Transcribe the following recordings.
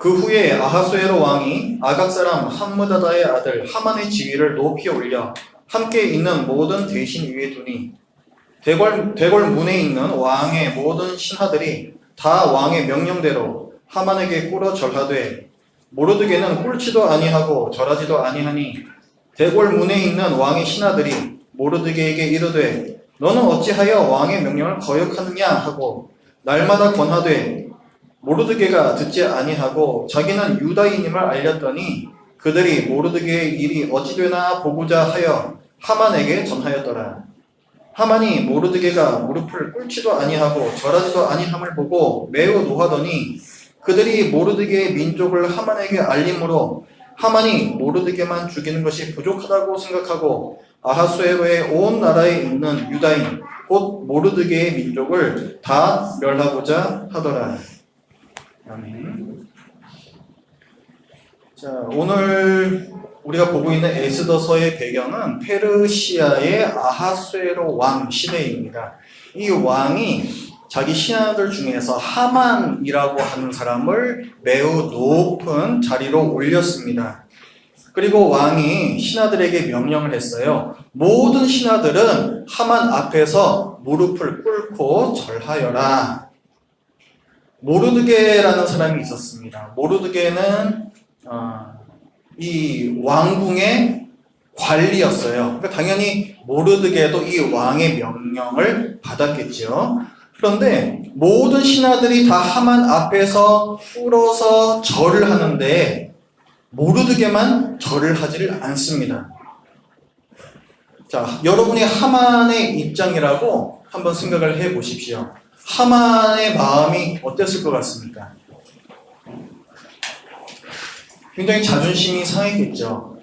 그 후에 아하수에로 왕이 아각 사람 함므다다의 아들 하만의 지위를 높이 올려 함께 있는 모든 대신 위에 두니 대궐 문에 있는 왕의 모든 신하들이 다 왕의 명령대로 하만에게 꿇어 절하되 모르드게는 꿇지도 아니하고 절하지도 아니하니 대궐 문에 있는 왕의 신하들이 모르드게에게 이르되 너는 어찌하여 왕의 명령을 거역하느냐 하고 날마다 권하되 모르드게가 듣지 아니하고 자기는 유다인임을 알렸더니 그들이 모르드게의 일이 어찌 되나 보고자 하여 하만에게 전하였더라. 하만이 모르드게가 무릎을 꿇지도 아니하고 절하지도 아니함을 보고 매우 노하더니 그들이 모르드게의 민족을 하만에게 알림으로 하만이 모르드게만 죽이는 것이 부족하다고 생각하고 아하수에로의 온 나라에 있는 유다인 곧 모르드게의 민족을 다 멸하고자 하더라. 아멘. 자, 오늘 우리가 보고 있는 에스더서의 배경은 페르시아의 아하수에로 왕 시대입니다. 이 왕이 자기 신하들 중에서 하만이라고 하는 사람을 매우 높은 자리로 올렸습니다. 그리고 왕이 신하들에게 명령을 했어요. 모든 신하들은 하만 앞에서 무릎을 꿇고 절하여라. 모르드게라는 사람이 있었습니다. 모르드게는 이 왕궁의 관리였어요. 그러니까 당연히 모르드게도 이 왕의 명령을 받았겠죠. 그런데 모든 신하들이 다 하만 앞에서 꿇어서 절을 하는데 모르드게만 절을 하지를 않습니다. 자, 여러분이 하만의 입장이라고 한번 생각을 해 보십시오. 하만의 마음이 어땠을 것 같습니까? 굉장히 자존심이 상했겠죠.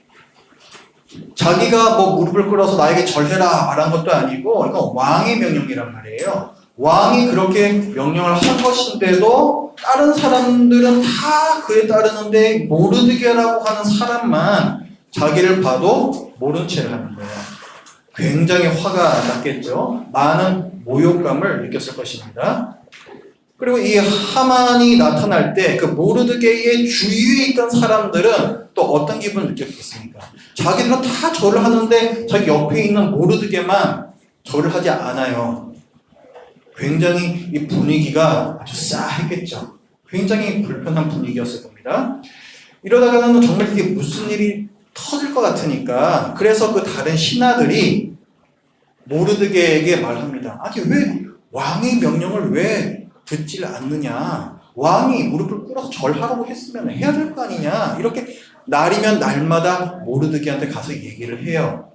자기가 무릎을 꿇어서 나에게 절해라 말한 것도 아니고 이건 왕의 명령이란 말이에요. 왕이 그렇게 명령을 한 것인데도 다른 사람들은 다 그에 따르는데 모르드게라고 하는 사람만 자기를 봐도 모른 채를 하는 거예요. 굉장히 화가 났겠죠. 많은 모욕감을 느꼈을 것입니다. 그리고 이 하만이 나타날 때 그 모르드게의 주위에 있던 사람들은 또 어떤 기분을 느꼈겠습니까? 자기들은 다 절을 하는데 자기 옆에 있는 모르드게만 절을 하지 않아요. 굉장히 이 분위기가 아주 싸했겠죠. 굉장히 불편한 분위기였을 겁니다. 이러다가는 정말 이게 무슨 일이 터질 것 같으니까 그래서 그 다른 신하들이 모르드게에게 말합니다. 아니 왜 왕의 명령을 왜 듣질 않느냐. 왕이 무릎을 꿇어서 절하라고 했으면 해야 될 거 아니냐. 이렇게 날이면 날마다 모르드게한테 가서 얘기를 해요.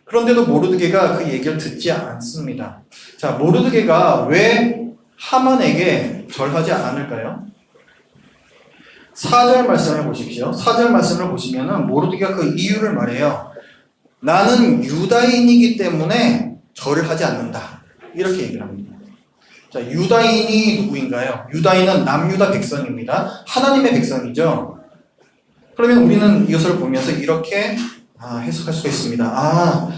그런데도 모르드게가 그 얘기를 듣지 않습니다. 자, 모르드게가 왜 하만에게 절하지 않을까요? 4절 말씀을 보십시오. 4절 말씀을 보시면은 모르드게가 그 이유를 말해요. 나는 유다인이기 때문에 절을 하지 않는다. 이렇게 얘기를 합니다. 자, 유다인이 누구인가요? 유다인은 남유다 백성입니다. 하나님의 백성이죠. 그러면 우리는 이것을 보면서 이렇게 해석할 수가 있습니다.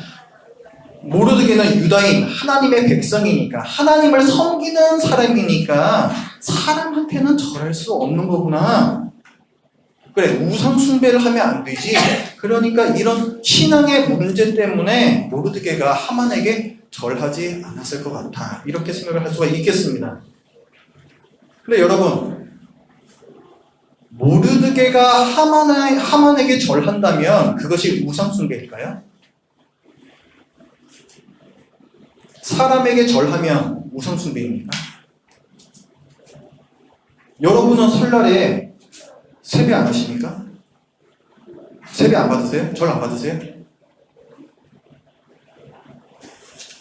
모르드게는 유다인, 하나님의 백성이니까, 하나님을 섬기는 사람이니까 사람한테는 절할 수 없는 거구나. 그래, 우상 숭배를 하면 안 되지. 그러니까 이런 신앙의 문제 때문에 모르드게가 하만에게 절하지 않았을 것 같아. 이렇게 생각을 할 수가 있겠습니다. 근데 여러분, 모르드게가 하만에게 절한다면 그것이 우상 숭배일까요? 사람에게 절하면 우상 숭배입니까? 여러분은 설날에 세배 안 하십니까? 세배 안 받으세요? 절 안 받으세요?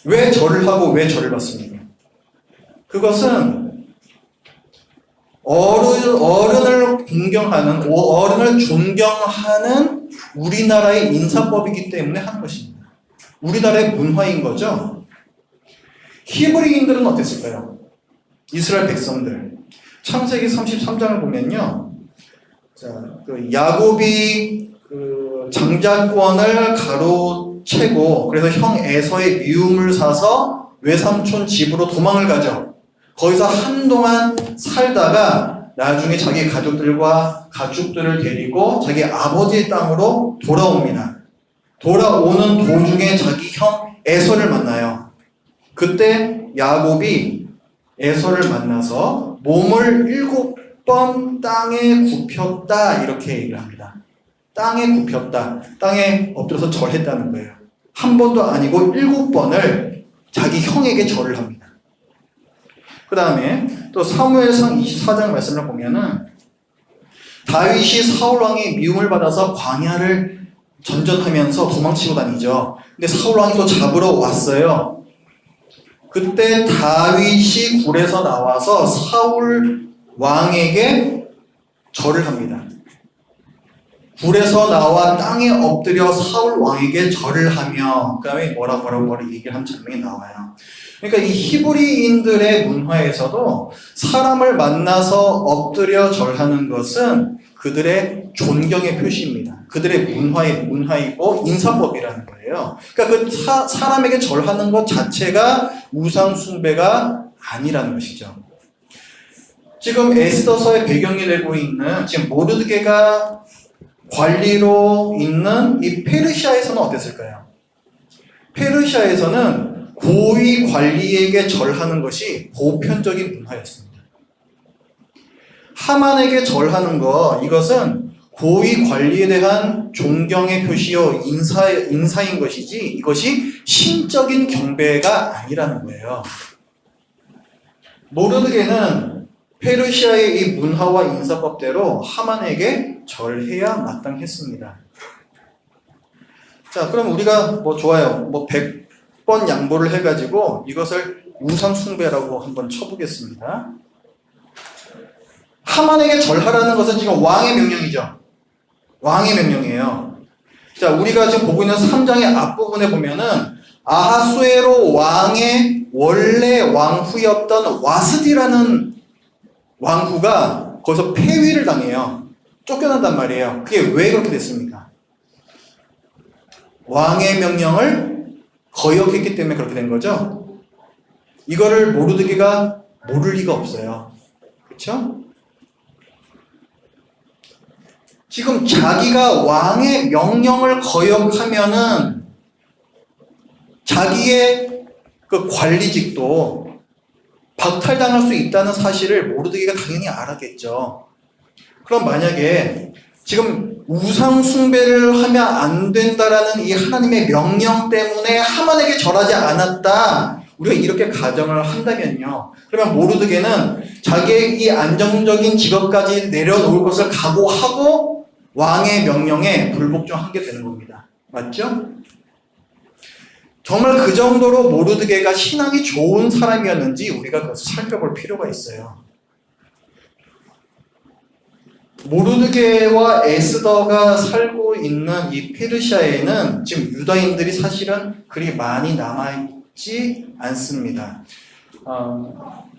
왜 절을 하고 왜 절을 받습니까? 그것은 어른을 공경하는, 어른을 존경하는 우리나라의 인사법이기 때문에 하는 것입니다. 우리나라의 문화인 거죠. 히브리인들은 어땠을까요? 이스라엘 백성들. 창세기 33장을 보면요. 자, 야곱이 장자권을 가로채고 그래서 형 에서의 미움을 사서 외삼촌 집으로 도망을 가죠. 거기서 한동안 살다가 나중에 자기 가족들을 데리고 자기 아버지의 땅으로 돌아옵니다. 돌아오는 도중에 자기 형 에서를 만나요. 그때 야곱이 에서를 만나서 몸을 7번 땅에 굽혔다 이렇게 얘기를 합니다. 땅에 굽혔다. 땅에 엎드려서 절했다는 거예요. 한 번도 아니고 7번을 자기 형에게 절을 합니다. 그 다음에 또 사무엘상 24장 말씀을 보면은 다윗이 사울왕의 미움을 받아서 광야를 전전하면서 도망치고 다니죠. 근데 사울왕이 또 잡으러 왔어요. 그때 다윗이 굴에서 나와서 사울왕에게 절을 합니다. 굴에서 나와 땅에 엎드려 사울왕에게 절을 하며 그 다음에 뭐라 얘기를 한 장면이 나와요. 그러니까 이 히브리인들의 문화에서도 사람을 만나서 엎드려 절하는 것은 그들의 존경의 표시입니다. 그들의 문화이고 인사법이라는 거예요. 그러니까 그 사람에게 절하는 것 자체가 우상 숭배가 아니라는 것이죠. 지금 에스더서의 배경이 되고 있는 지금 모르드게가 관리로 있는 이 페르시아에서는 어땠을까요? 페르시아에서는 고위 관리에게 절하는 것이 보편적인 문화였습니다. 하만에게 절하는 이것은 고위 관리에 대한 존경의 표시요 인사인 것이지 이것이 신적인 경배가 아니라는 거예요. 모르드게는 페르시아의 이 문화와 인사법대로 하만에게 절해야 마땅했습니다. 자, 그럼 우리가 좋아요. 100번 양보를 해가지고 이것을 우상숭배라고 한번 쳐보겠습니다. 하만에게 절하라는 것은 지금 왕의 명령이죠. 왕의 명령이에요. 자, 우리가 지금 보고 있는 3장의 앞부분에 보면은 아하수에로 왕의 원래 왕후였던 와스디라는 왕후가 거기서 폐위를 당해요. 쫓겨난단 말이에요. 그게 왜 그렇게 됐습니까? 왕의 명령을 거역했기 때문에 그렇게 된 거죠. 이거를 모르드게가 모를 리가 없어요. 그렇죠? 지금 자기가 왕의 명령을 거역하면은 자기의 그 관리직도 박탈당할 수 있다는 사실을 모르드게가 당연히 알았겠죠. 그럼 만약에 지금 우상 숭배를 하면 안 된다라는 이 하나님의 명령 때문에 하만에게 절하지 않았다. 우리가 이렇게 가정을 한다면요. 그러면 모르드게는 자기의 이 안정적인 직업까지 내려놓을 것을 각오하고 왕의 명령에 불복종한 게 되는 겁니다. 맞죠? 정말 그 정도로 모르드게가 신앙이 좋은 사람이었는지 우리가 그것을 살펴볼 필요가 있어요. 모르드게와 에스더가 살고 있는 이 페르시아에는 지금 유다인들이 사실은 그리 많이 남아있지 않습니다.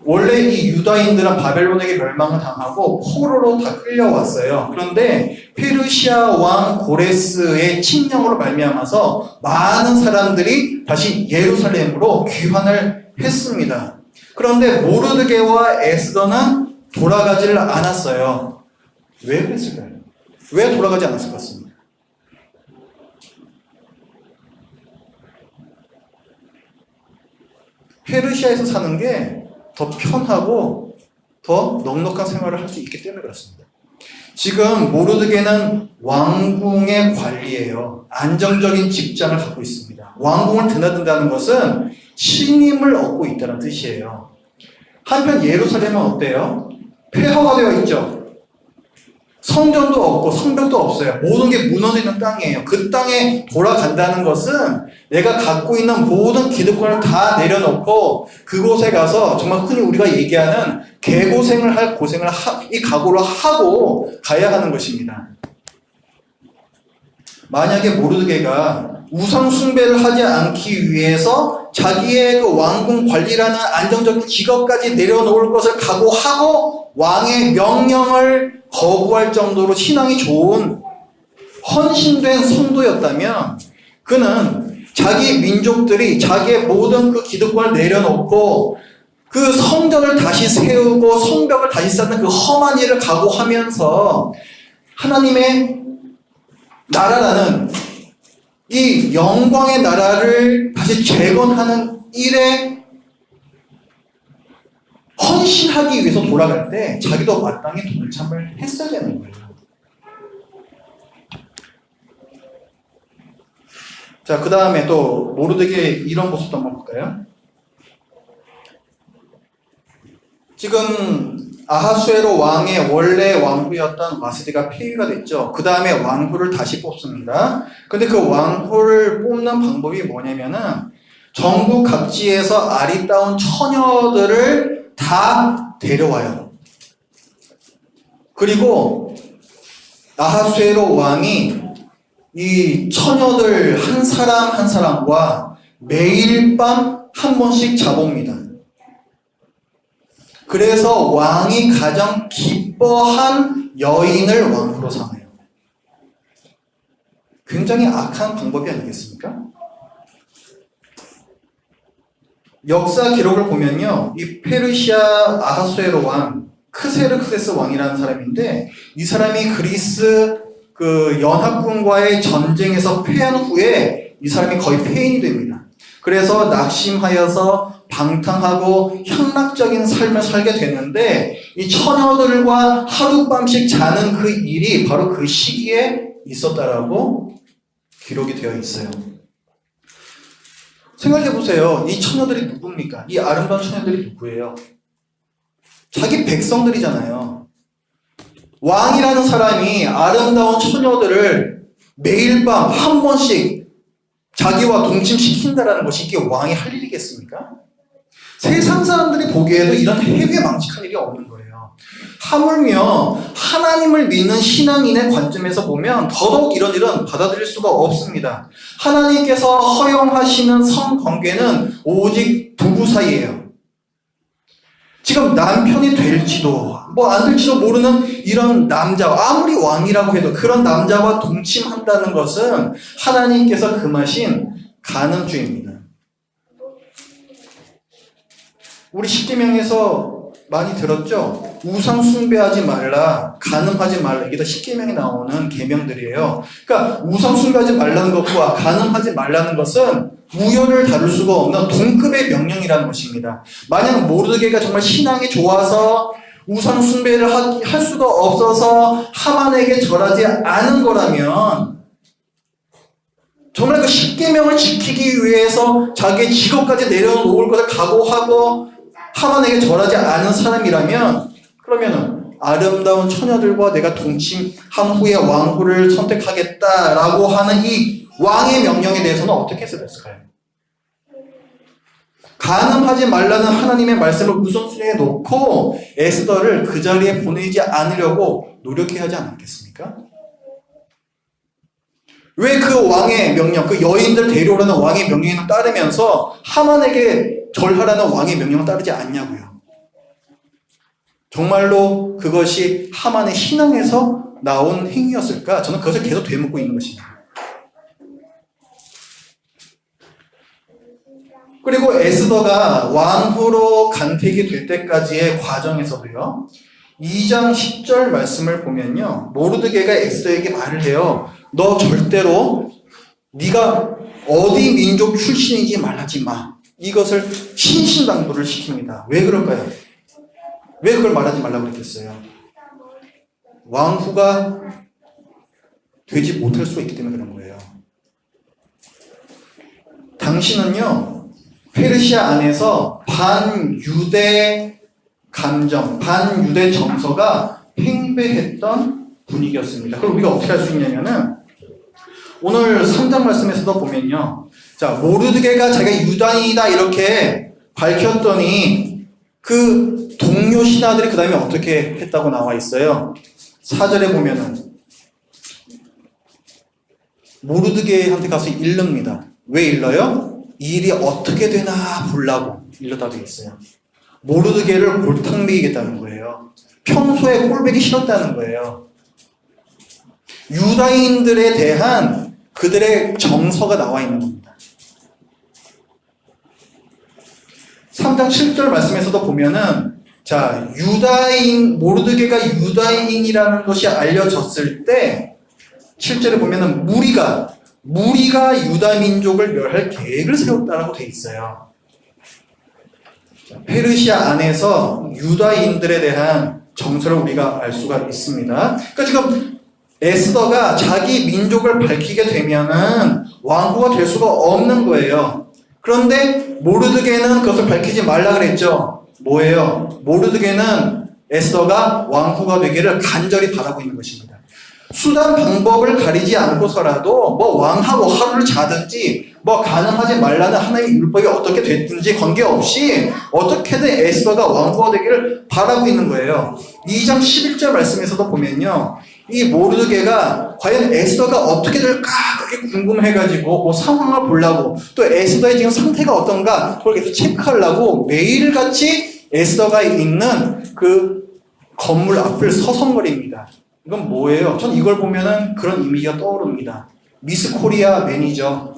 원래 이 유다인들은 바벨론에게 멸망을 당하고 포로로 다 끌려왔어요. 그런데 페르시아 왕 고레스의 침략으로 말미암아서 많은 사람들이 다시 예루살렘으로 귀환을 했습니다. 그런데 모르드게와 에스더는 돌아가지를 않았어요. 왜 그랬을까요? 왜 돌아가지 않았을 것 같습니다. 페르시아에서 사는 게 더 편하고 더 넉넉한 생활을 할 수 있기 때문에 그렇습니다. 지금 모르드게는 왕궁의 관리예요. 안정적인 직장을 갖고 있습니다. 왕궁을 드나든다는 것은 신임을 얻고 있다는 뜻이에요. 한편 예루살렘은 어때요? 폐허가 되어 있죠. 성전도 없고 성벽도 없어요. 모든 게 무너져 있는 땅이에요. 그 땅에 돌아간다는 것은 내가 갖고 있는 모든 기득권을 다 내려놓고 그곳에 가서 정말 흔히 우리가 얘기하는 개고생을 할 고생을 이 각오를 하고 가야 하는 것입니다. 만약에 모르드게가 우상 숭배를 하지 않기 위해서 자기의 그 왕궁 관리라는 안정적인 직업까지 내려놓을 것을 각오하고 왕의 명령을 거부할 정도로 신앙이 좋은 헌신된 성도였다면 그는 자기 민족들이 자기의 모든 그 기득권을 내려놓고 그 성전을 다시 세우고 성벽을 다시 쌓는 그 험한 일을 각오하면서 하나님의 나라라는 이 영광의 나라를 다시 재건하는 일에 헌신하기 위해서 돌아갈 때 자기도 마땅히 동참을 했어야 되는 거예요. 자, 그 다음에 또 모르드게 이런 모습도 한번 볼까요? 지금 아하수에로 왕의 원래 왕후였던 와스디가 폐위가 됐죠. 그 다음에 왕후를 다시 뽑습니다. 근데 그 왕후를 뽑는 방법이 뭐냐면은 전국 각지에서 아리따운 처녀들을 다 데려와요. 그리고 아하수에로 왕이 이 처녀들 한 사람 한 사람과 매일 밤 한 번씩 자봅니다. 그래서 왕이 가장 기뻐한 여인을 왕후로 삼아요. 굉장히 악한 방법이 아니겠습니까? 역사 기록을 보면요, 이 페르시아 아하수에로 왕 크세르크세스 왕이라는 사람인데, 이 사람이 그리스 그 연합군과의 전쟁에서 패한 후에 이 사람이 거의 폐인이 됩니다. 그래서 낙심하여서 방탕하고 향락적인 삶을 살게 되는데, 이 처녀들과 하룻밤씩 자는 그 일이 바로 그 시기에 있었다라고 기록이 되어 있어요. 생각해 보세요. 이 처녀들이 누굽니까? 이 아름다운 처녀들이 누구예요? 자기 백성들이잖아요. 왕이라는 사람이 아름다운 처녀들을 매일 밤 한 번씩 자기와 동침시킨다라는 것이 이게 왕이 할 일이겠습니까? 세상 사람들이 보기에도 이런 해괴망측한 일이 없는 거예요. 하물며 하나님을 믿는 신앙인의 관점에서 보면 더더욱 이런 일은 받아들일 수가 없습니다. 하나님께서 허용하시는 성관계는 오직 부부 사이예요. 지금 남편이 될지도 안 될지도 모르는 이런 남자, 아무리 왕이라고 해도 그런 남자와 동침한다는 것은 하나님께서 금하신 간음죄입니다. 우리 십계명에서 많이 들었죠? 우상 숭배하지 말라, 간음하지 말라. 이게 다 십계명에 나오는 계명들이에요. 그러니까 우상 숭배하지 말라는 것과 간음하지 말라는 것은 우열을 다룰 수가 없는 동급의 명령이라는 것입니다. 만약 모르드게가 정말 신앙이 좋아서 우상 숭배를 할 수가 없어서 하만에게 절하지 않은 거라면, 정말 그 십계명을 지키기 위해서 자기의 직업까지 내려놓을 것을 각오하고 하만에게 절하지 않은 사람이라면, 그러면은 아름다운 처녀들과 내가 동침한 후에 왕후를 선택하겠다라고 하는 이 왕의 명령에 대해서는 어떻게 했어야 됐을까요? 간음하지 말라는 하나님의 말씀을 우선순위에 놓고 에스더를 그 자리에 보내지 않으려고 노력해야 하지 않았겠습니까? 왜 그 왕의 명령, 그 여인들 데려오라는 왕의 명령에 따르면서 하만에게 절하라는 왕의 명령을 따르지 않냐고요. 정말로 그것이 하만의 신앙에서 나온 행위였을까? 저는 그것을 계속 되묻고 있는 것입니다. 그리고 에스더가 왕후로 간택이 될 때까지의 과정에서도요, 2장 10절 말씀을 보면요, 모르드게가 에스더에게 말을 해요. 너 절대로 네가 어디 민족 출신인지 말하지 마. 이것을 신신당부를 시킵니다. 왜 그럴까요? 왜 그걸 말하지 말라고 그랬겠어요? 왕후가 되지 못할 수 있기 때문에 그런 거예요. 당신은요, 페르시아 안에서 반유대 감정, 반유대 정서가 팽배했던 분위기였습니다. 그럼 우리가 어떻게 할 수 있냐면은, 오늘 3장 말씀에서도 보면요, 자, 모르드게가 자기가 유다인이다 이렇게 밝혔더니 그 동료 신하들이 그 다음에 어떻게 했다고 나와 있어요. 4절에 보면은 모르드게한테 가서 일릅니다. 왜 일러요? 이 일이 어떻게 되나 보려고 일렀다고 되어 있어요. 모르드게를 골탕 먹이겠다는 거예요. 평소에 꼴보기 싫었다는 거예요. 유다인들에 대한 그들의 정서가 나와 있는 겁니다. 3장 7절 말씀에서도 보면은 자, 모르드게가 유다인이라는 것이 알려졌을 때 7절에 보면은 무리가 유다 민족을 멸할 계획을 세웠다라고 돼 있어요. 페르시아 안에서 유다인들에 대한 정서를 우리가 알 수가 있습니다. 그러니까 지금 에스더가 자기 민족을 밝히게 되면은 왕후가 될 수가 없는 거예요. 그런데 모르드게는 그것을 밝히지 말라 그랬죠. 뭐예요? 모르드게는 에스더가 왕후가 되기를 간절히 바라고 있는 것입니다. 수단 방법을 가리지 않고서라도 뭐 왕하고 하루를 자든지 뭐 가능하지 말라는 하나님의 율법이 어떻게 됐든지 관계없이 어떻게든 에스더가 왕후가 되기를 바라고 있는 거예요. 2장 11절 말씀에서도 보면요, 이 모르드게가 과연 에스더가 어떻게 될까 그게 궁금해가지고 그 상황을 보려고 또 에스더의 지금 상태가 어떤가 그걸 계속 체크하려고 매일같이 에스더가 있는 그 건물 앞을 서성거립니다. 이건 뭐예요? 전 이걸 보면은 그런 이미지가 떠오릅니다. 미스 코리아 매니저.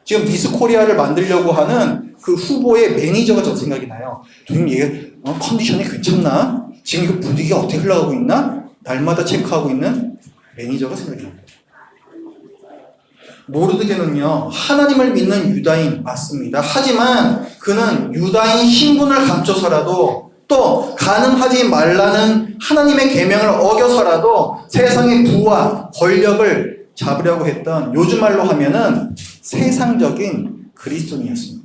지금 미스 코리아를 만들려고 하는 그 후보의 매니저가 저 생각이 나요. 지금 얘 컨디션이 괜찮나? 지금 이거 분위기가 어떻게 흘러가고 있나? 날마다 체크하고 있는 매니저가 생각이 납니다. 모르드게는요, 하나님을 믿는 유다인 맞습니다. 하지만 그는 유다인 신분을 감춰서라도 또 가능하지 말라는 하나님의 계명을 어겨서라도 세상의 부와 권력을 잡으려고 했던, 요즘 말로 하면은 세상적인 그리스도인이었습니다.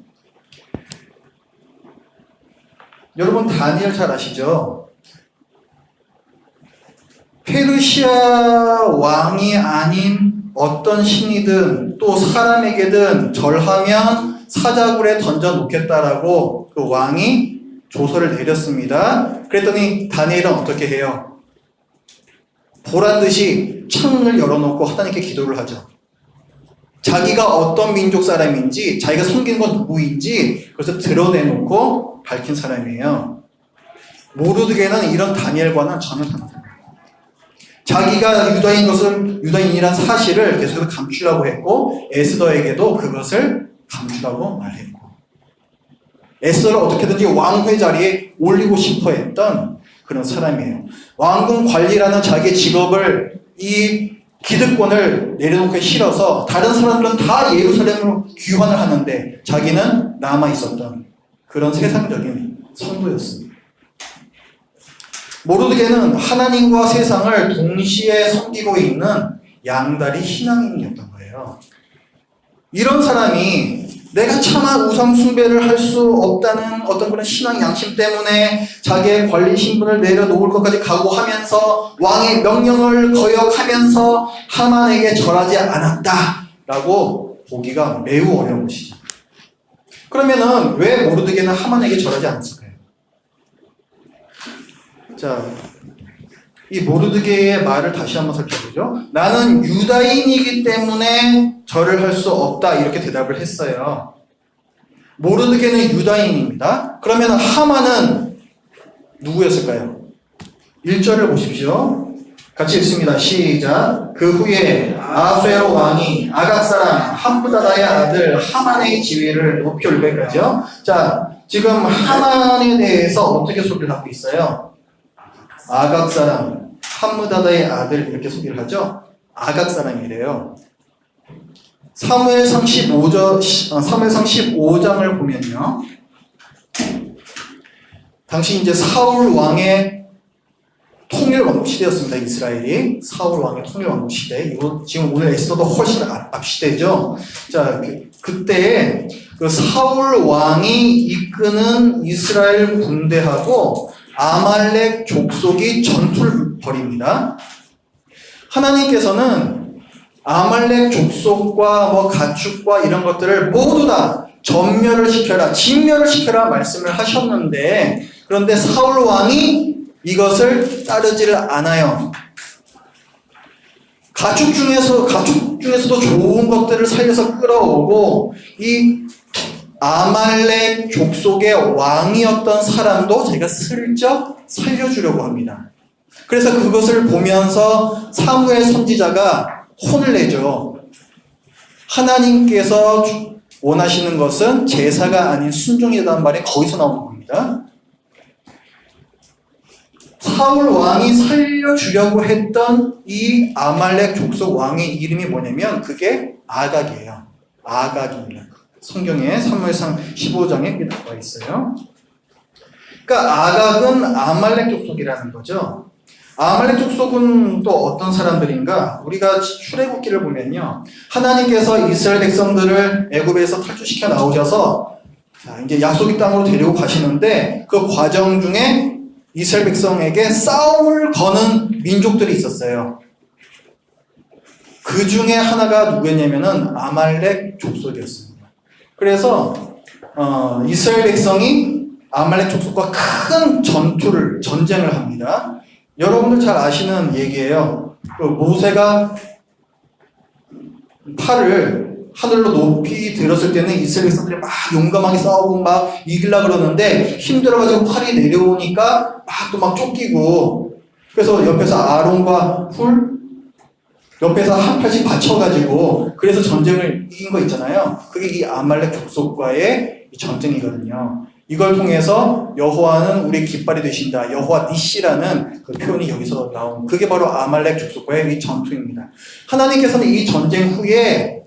여러분 다니엘 잘 아시죠? 페르시아 왕이 아닌 어떤 신이든 또 사람에게든 절하면 사자굴에 던져 놓겠다라고 그 왕이 조서를 내렸습니다. 그랬더니 다니엘은 어떻게 해요? 보란 듯이 창문을 열어놓고 하나님께 기도를 하죠. 자기가 어떤 민족 사람인지, 자기가 섬기는 건 누구인지 그것을 드러내놓고 밝힌 사람이에요. 모르드게는 이런 다니엘과는 전혀 다릅니다. 자기가 유다인이란 사실을 계속해서 감추려고 했고, 에스더에게도 그것을 감추라고 말했고, 에스더를 어떻게든지 왕후의 자리에 올리고 싶어 했던 그런 사람이에요. 왕궁 관리라는 자기의 직업을, 이 기득권을 내려놓기 싫어서 다른 사람들은 다 예루살렘으로 귀환을 하는데 자기는 남아 있었던 그런 세상적인 성도였습니다. 모르드게는 하나님과 세상을 동시에 섬기고 있는 양다리 신앙인이었던 거예요. 이런 사람이 내가 차마 우상 숭배를 할 수 없다는 어떤 그런 신앙 양심 때문에 자기의 관리 신분을 내려놓을 것까지 각오하면서 왕의 명령을 거역하면서 하만에게 절하지 않았다라고 보기가 매우 어려운 것이죠. 그러면은 왜 모르드게는 하만에게 절하지 않았을까요? 자, 이 모르드게의 말을 다시 한번 살펴보죠. 나는 유다인이기 때문에 절을 할 수 없다, 이렇게 대답을 했어요. 모르드게는 유다인입니다. 그러면 하만은 누구였을까요? 1절을 보십시오. 같이 읽습니다. 시작. 그 후에 아수에로 왕이 아각 사람 함부다다의 아들 하만의 지위를 높이 올리고까지요. 자, 지금 하만에 대해서 어떻게 소개를 하고 있어요? 아각 사람, 함무다다의 아들, 이렇게 소개를 하죠. 아각 사람이래요. 사무엘상 15장을 보면요, 당시 이제 사울 왕의 통일 왕국 시대였습니다. 이스라엘이 사울 왕의 통일 왕국 시대. 이거 지금 오늘 에스더도 훨씬 앞 시대죠. 자, 그때 그 사울 왕이 이끄는 이스라엘 군대하고 아말렉 족속이 전투를 벌입니다. 하나님께서는 아말렉 족속과 뭐 가축과 이런 것들을 모두 다 전멸을 시켜라, 진멸을 시켜라 말씀을 하셨는데, 그런데 사울 왕이 이것을 따르지를 않아요. 가축 중에서도 좋은 것들을 살려서 끌어오고, 이 아말렉 족속의 왕이었던 사람도 제가 슬쩍 살려주려고 합니다. 그래서 그것을 보면서 사무엘 선지자가 혼을 내죠. 하나님께서 원하시는 것은 제사가 아닌 순종이라는 말이 거기서 나오는 겁니다. 사울 왕이 살려주려고 했던 이 아말렉 족속 왕의 이름이 뭐냐면 그게 아각이에요. 아각입니다. 성경에 사무엘상 15장에 나와 있어요. 그러니까 아각은 아말렉 족속이라는 거죠. 아말렉 족속은 또 어떤 사람들인가? 우리가 출애굽기를 보면요, 하나님께서 이스라엘 백성들을 애굽에서 탈출시켜 나오셔서 이제 약속의 땅으로 데리고 가시는데 그 과정 중에 이스라엘 백성에게 싸움을 거는 민족들이 있었어요. 그 중에 하나가 누구였냐면은 아말렉 족속이었습니다. 그래서 이스라엘 백성이 아말렉 족속과 큰 전쟁을 합니다. 여러분들 잘 아시는 얘기예요. 그 모세가 팔을 하늘로 높이 들었을 때는 이스라엘 백성들이 막 용감하게 싸우고 막 이기려고 그러는데 힘들어가지고 팔이 내려오니까 막 쫓기고, 그래서 옆에서 아론과 훌 옆에서 한 팔씩 받쳐가지고 그래서 전쟁을 이긴 거 있잖아요. 그게 이 아말렉 족속과의 전쟁이거든요. 이걸 통해서 여호와는 우리 깃발이 되신다, 여호와 니시라는 그 표현이 여기서 나온, 그게 바로 아말렉 족속과의 이 전투입니다. 하나님께서는 이 전쟁 후에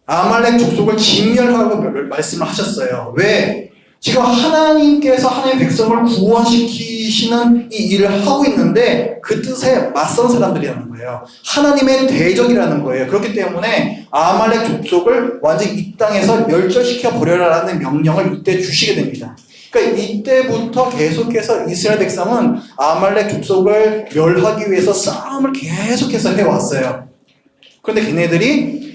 아말렉 족속을 진멸하라고 말씀을 하셨어요. 왜? 지금 하나님께서 하나님의 백성을 구원시키시는 이 일을 하고 있는데 그 뜻에 맞선 사람들이라는 거예요. 하나님의 대적이라는 거예요. 그렇기 때문에 아말렉 족속을 완전히 이 땅에서 멸절시켜 버려라라는 명령을 이때 주시게 됩니다. 그러니까 이때부터 계속해서 이스라엘 백성은 아말렉 족속을 멸하기 위해서 싸움을 계속해서 해왔어요. 그런데 걔네들이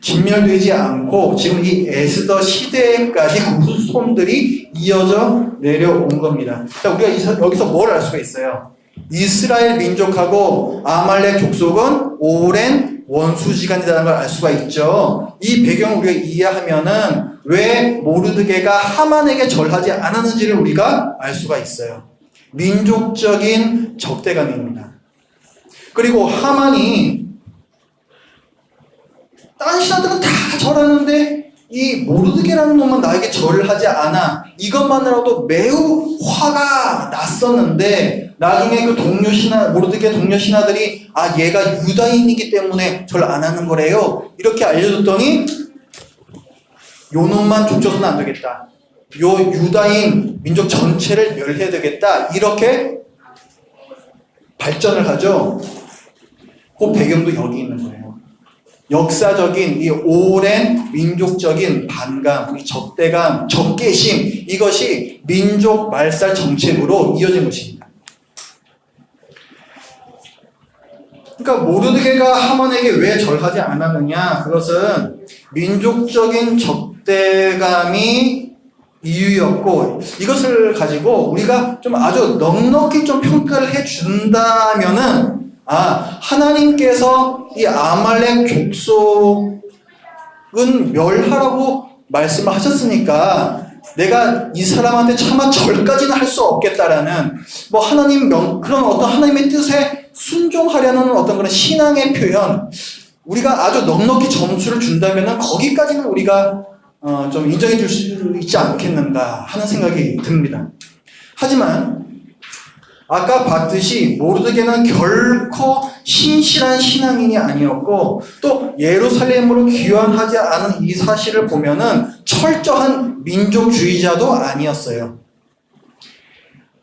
진멸되지 않고 지금 이 에스더 시대까지 그 후손들이 이어져 내려온 겁니다. 자, 우리가 여기서 뭘 알 수가 있어요? 이스라엘 민족하고 아말렉 족속은 오랜 원수지간이라는 걸 알 수가 있죠. 이 배경을 우리가 이해하면은 왜 모르드게가 하만에게 절하지 않았는지를 우리가 알 수가 있어요. 민족적인 적대감입니다. 그리고 하만이 다른 신하들은 다 절하는데 이 모르드게라는 놈만 나에게 절을 하지 않아. 이것만으로도 매우 화가 났었는데 나중에 그 모르드게 동료 신하들이 얘가 유다인이기 때문에 절 안 하는 거래요. 이렇게 알려줬더니 요 놈만 족쳐서는 안 되겠다. 요 유다인 민족 전체를 멸해야 되겠다. 이렇게 발전을 하죠. 그 배경도 여기 있는 거예요. 역사적인 이 오랜 민족적인 반감, 이 적대감, 적개심, 이것이 민족 말살 정책으로 이어진 것입니다. 그러니까 모르드게가 하만에게 왜 절하지 않았느냐? 그것은 민족적인 적대감이 이유였고, 이것을 가지고 우리가 좀 아주 넉넉히 좀 평가를 해준다면은 하나님께서 이 아말렉 족속은 멸하라고 말씀을 하셨으니까 내가 이 사람한테 차마 절까지는 할 수 없겠다라는 그런 어떤 하나님의 뜻에 순종하려는 어떤 그런 신앙의 표현, 우리가 아주 넉넉히 점수를 준다면은 거기까지는 우리가 좀 인정해 줄 수 있지 않겠는가 하는 생각이 듭니다. 하지만 아까 봤듯이 모르드게는 결코 신실한 신앙인이 아니었고 또 예루살렘으로 귀환하지 않은 이 사실을 보면은 철저한 민족주의자도 아니었어요.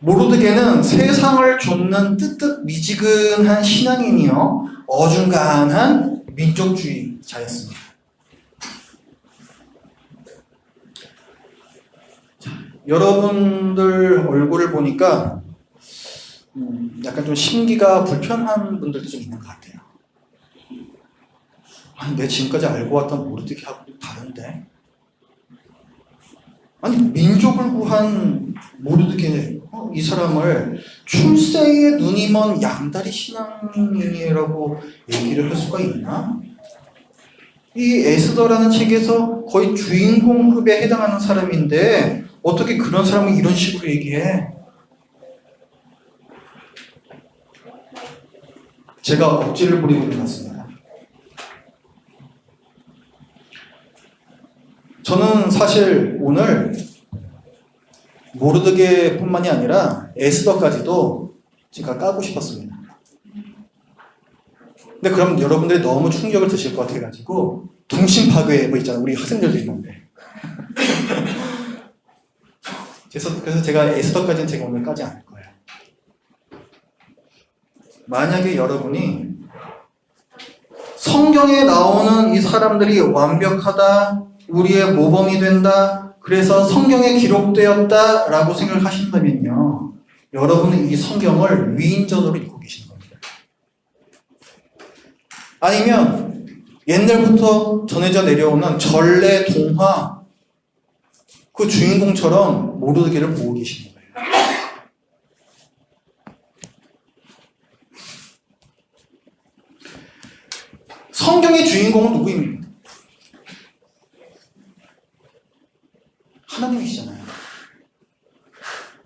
모르드게는 세상을 좇는 뜨뜻미지근한 신앙인이요, 어중간한 민족주의자였습니다. 여러분들 얼굴을 보니까 약간 좀 심기가 불편한 분들도 좀 있는 것 같아요. 내 지금까지 알고 왔던 모르드게하고 다른데? 민족을 구한 모르드게, 이 사람을 출세에 눈이 먼 양다리 신앙인이라고 얘기를 할 수가 있나? 이 에스더라는 책에서 거의 주인공급에 해당하는 사람인데 어떻게 그런 사람을 이런 식으로 얘기해? 제가 억지를 부리고 있는 것 같습니다. 사실 오늘 모르드게뿐만이 아니라 에스더까지도 제가 까고 싶었습니다. 근데 그럼 여러분들이 너무 충격을 드실 것 같아가지고 동심 파괴 뭐 있잖아요. 우리 학생들도 있는데. 그래서 제가 에스더까지는 제가 오늘 까지 않을 거예요. 만약에 여러분이 성경에 나오는 이 사람들이 완벽하다, 우리의 모범이 된다, 그래서 성경에 기록되었다라고 생각하신다면요, 여러분은 이 성경을 위인전으로 읽고 계시는 겁니다. 아니면 옛날부터 전해져 내려오는 전래 동화 그 주인공처럼 모르드게를 보고 계시는 거예요. 성경의 주인공은 누구입니까? 하나님이시잖아요.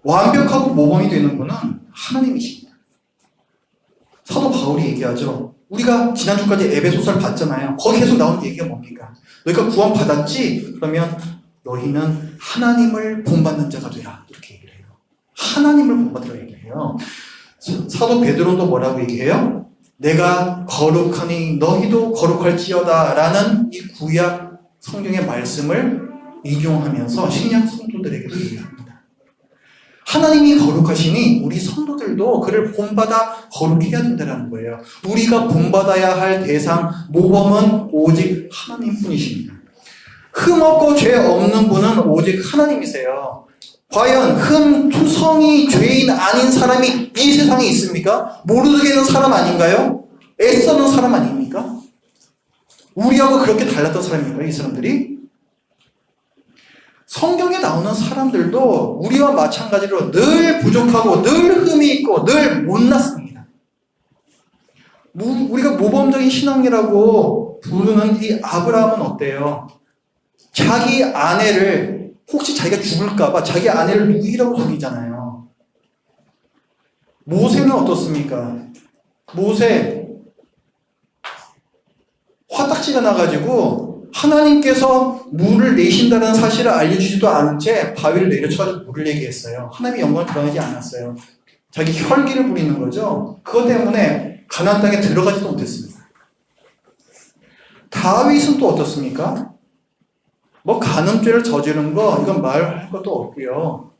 완벽하고 모범이 되는 분은 하나님이십니다. 사도 바울이 얘기하죠. 우리가 지난주까지 에베소서를 봤잖아요. 거기 계속 나오는 얘기가 뭡니까? 너희가 구원 받았지? 그러면 너희는 하나님을 본받는 자가 되라. 이렇게 얘기를 해요. 하나님을 본받으라 얘기해요. 사도 베드로도 뭐라고 얘기해요? 내가 거룩하니 너희도 거룩할지어다 라는 이 구약 성경의 말씀을 인용하면서 신약 성도들에게도 얘기합니다. 하나님이 거룩하시니 우리 성도들도 그를 본받아 거룩해야 된다는 거예요. 우리가 본받아야 할 대상, 모범은 오직 하나님뿐이십니다. 흠없고 죄 없는 분은 오직 하나님이세요. 과연 흠투성이 죄인 아닌 사람이 이 세상에 있습니까? 모르드게는 사람 아닌가요? 에스더는 사람 아닙니까? 우리하고 그렇게 달랐던 사람인가요? 이 사람들이? 성경에 나오는 사람들도 우리와 마찬가지로 늘 부족하고 늘 흠이 있고 늘 못났습니다. 우리가 모범적인 신앙이라고 부르는 이 아브라함은 어때요? 자기 아내를 혹시 자기가 죽을까봐 자기 아내를 누이라고 속이잖아요. 모세는 어떻습니까? 모세 화딱지가 나가지고 하나님께서 물을 내신다는 사실을 알려주지도 않은 채 바위를 내려쳐가지고 물을 내게 했어요. 하나님의 영광을 드러내지 않았어요. 자기 혈기를 부리는 거죠. 그것 때문에 가나안 땅에 들어가지도 못했습니다. 다윗은 또 어떻습니까? 뭐 간음죄를 저지른 거 이건 말할 것도 없고요.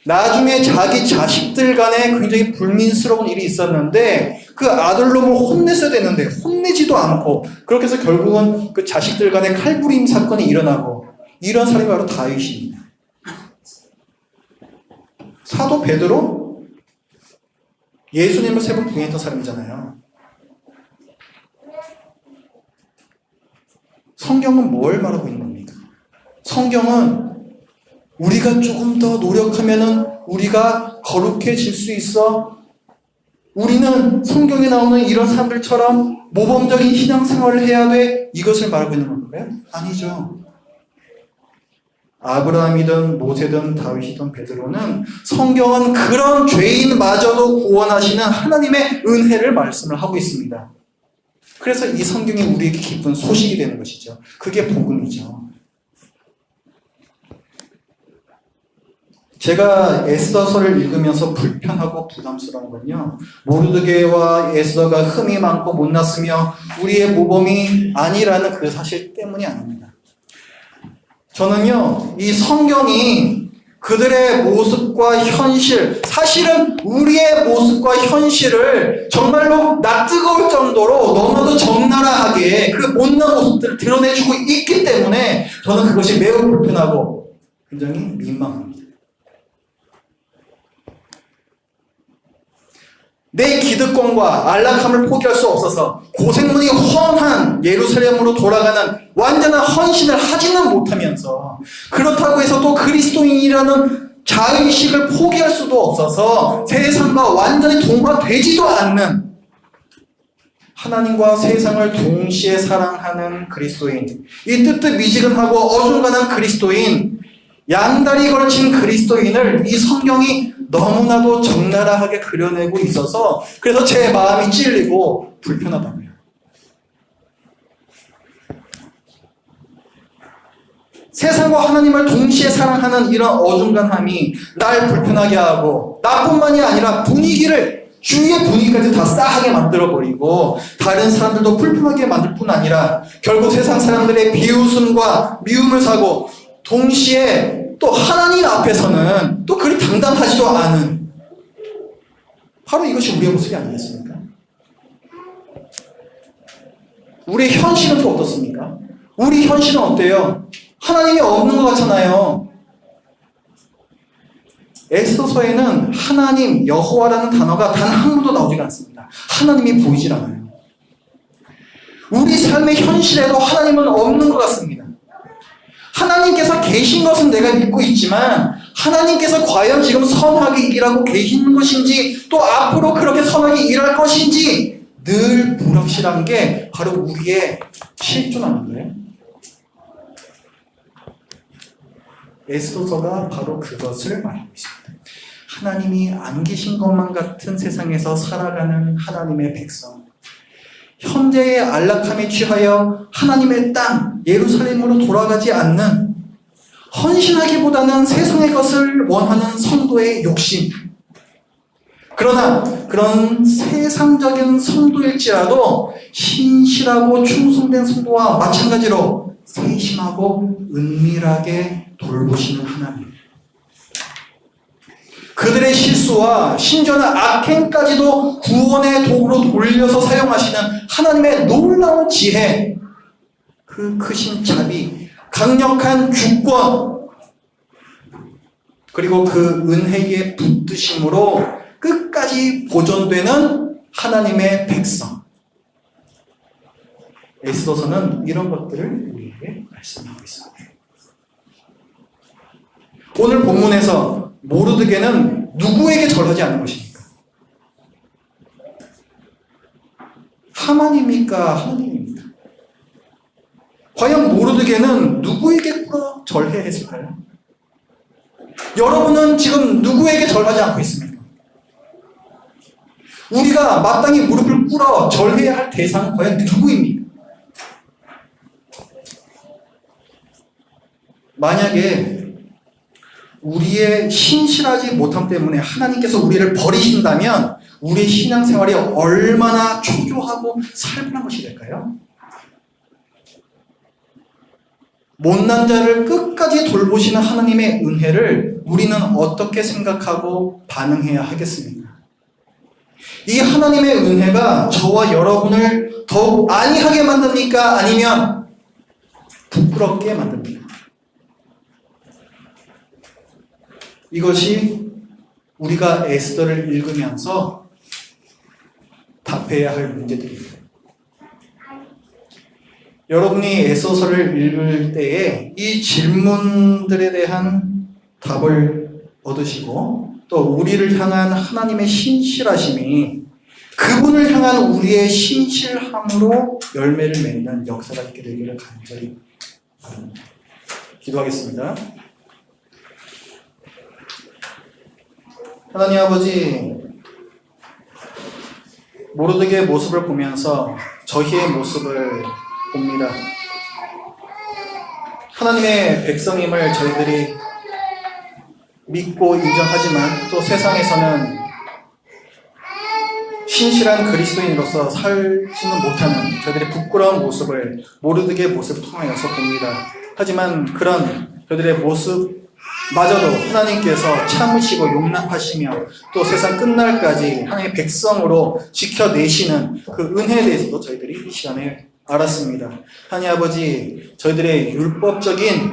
나중에 자기 자식들 간에 굉장히 불민스러운 일이 있었는데 그 아들놈을 혼냈어야 되는데 혼내지도 않고 그렇게 해서 결국은 그 자식들 간에 칼부림 사건이 일어나고 이런 사람이 바로 다윗입니다. 사도 베드로 예수님을 3번 부인했던 사람이잖아요. 성경은 뭘 말하고 있는 겁니까? 성경은 우리가 조금 더 노력하면은 우리가 거룩해질 수 있어. 우리는 성경에 나오는 이런 사람들처럼 모범적인 신앙생활을 해야 돼. 이것을 말하고 있는 건가요? 아니죠. 아브라함이든 모세든 다윗이든 베드로는 성경은 그런 죄인마저도 구원하시는 하나님의 은혜를 말씀을 하고 있습니다. 그래서 이 성경이 우리에게 기쁜 소식이 되는 것이죠. 그게 복음이죠. 제가 에스더서를 읽으면서 불편하고 부담스러운 건요, 모르드게와 에스더가 흠이 많고 못났으며 우리의 모범이 아니라는 그 사실 때문이 아닙니다. 저는요, 이 성경이 그들의 모습과 현실, 사실은 우리의 모습과 현실을 정말로 낯뜨거울 정도로 너무나도 적나라하게 그 못난 모습들을 드러내주고 있기 때문에 저는 그것이 매우 불편하고 굉장히 민망합니다. 내 기득권과 안락함을 포기할 수 없어서 고생문이 훤한 예루살렘으로 돌아가는 완전한 헌신을 하지는 못하면서 그렇다고 해서 또 그리스도인이라는 자의식을 포기할 수도 없어서 세상과 완전히 동화되지도 않는 하나님과 세상을 동시에 사랑하는 그리스도인, 이 뜨뜻미지근하고 어중간한 그리스도인, 양다리 걸친 그리스도인을 이 성경이 너무나도 적나라하게 그려내고 있어서 그래서 제 마음이 찔리고 불편하다고요. 세상과 하나님을 동시에 사랑하는 이런 어중간함이 날 불편하게 하고 나뿐만이 아니라 주위의 분위기까지 다 싸하게 만들어버리고 다른 사람들도 불편하게 만들 뿐 아니라 결국 세상 사람들의 비웃음과 미움을 사고 동시에 또 하나님 앞에서는 또 그리 당당하지도 않은 바로 이것이 우리의 모습이 아니겠습니까? 우리의 현실은 또 어떻습니까? 우리 현실은 어때요? 하나님이 없는 것 같잖아요. 에스더서에는 하나님, 여호와라는 단어가 단 한 번도 나오지가 않습니다. 하나님이 보이질 않아요. 우리 삶의 현실에도 하나님은 없는 것 같습니다. 하나님께서 계신 것은 내가 믿고 있지만 하나님께서 과연 지금 선하게 일하고 계시는 것인지 또 앞으로 그렇게 선하게 일할 것인지 늘 불확실한 게 바로 우리의 실존하는 거예요. 에스더서가 바로 그것을 말하고 있습니다. 하나님이 안 계신 것만 같은 세상에서 살아가는 하나님의 백성, 현재의 안락함에 취하여 하나님의 땅 예루살렘으로 돌아가지 않는, 헌신하기보다는 세상의 것을 원하는 성도의 욕심. 그러나 그런 세상적인 성도일지라도 신실하고 충성된 성도와 마찬가지로 세심하고 은밀하게 돌보시는 하나님, 그들의 실수와 심지어는 악행까지도 구원의 도구로 돌려서 사용하시는 하나님의 놀라운 지혜, 그 크신 자비, 강력한 주권, 그리고 그 은혜의 붙드심으로 끝까지 보존되는 하나님의 백성. 에스더서는 이런 것들을 우리에게 말씀하고 있습니다. 오늘 본문에서 모르드게는 누구에게 절하지 않은 것입니까? 하만입니까? 하나님입니까? 과연 모르드게는 누구에게 꿇어 절해야 했을까요? 여러분은 지금 누구에게 절하지 않고 있습니까? 우리가 마땅히 무릎을 꿇어 절해야 할 대상은 과연 누구입니까? 만약에 우리의 신실하지 못함 때문에 하나님께서 우리를 버리신다면 우리의 신앙생활이 얼마나 초조하고 살벌한 것이 될까요? 못난 자를 끝까지 돌보시는 하나님의 은혜를 우리는 어떻게 생각하고 반응해야 하겠습니까? 이 하나님의 은혜가 저와 여러분을 더욱 안이하게 만듭니까? 아니면 부끄럽게 만듭니까? 이것이 우리가 에스더를 읽으면서 답해야 할 문제들입니다. 여러분이 에스더서를 읽을 때에 이 질문들에 대한 답을 얻으시고 또 우리를 향한 하나님의 신실하심이 그분을 향한 우리의 신실함으로 열매를 맺는 역사가 있게 되기를 간절히 바랍니다. 기도하겠습니다. 하나님 아버지, 모르드게의 모습을 보면서 저희의 모습을 봅니다. 하나님의 백성임을 저희들이 믿고 인정하지만 또 세상에서는 신실한 그리스도인으로서 살지는 못하는 저희들의 부끄러운 모습을 모르드게의 모습을 통하여서 봅니다. 하지만 그런 저희들의 모습마저도 하나님께서 참으시고 용납하시며 또 세상 끝날까지 하나님의 백성으로 지켜내시는 그 은혜에 대해서도 저희들이 이 시간에 알았습니다. 하나님 아버지, 저희들의 율법적인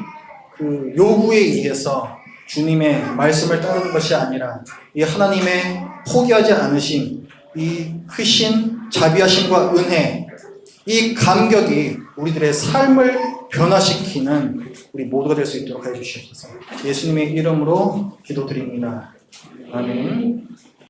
그 요구에 의해서 주님의 말씀을 따르는 것이 아니라 이 하나님의 포기하지 않으심, 이 크신 자비하심과 은혜, 이 감격이 우리들의 삶을 변화시키는 우리 모두가 될 수 있도록 해주시옵소서. 예수님의 이름으로 기도드립니다. 아멘.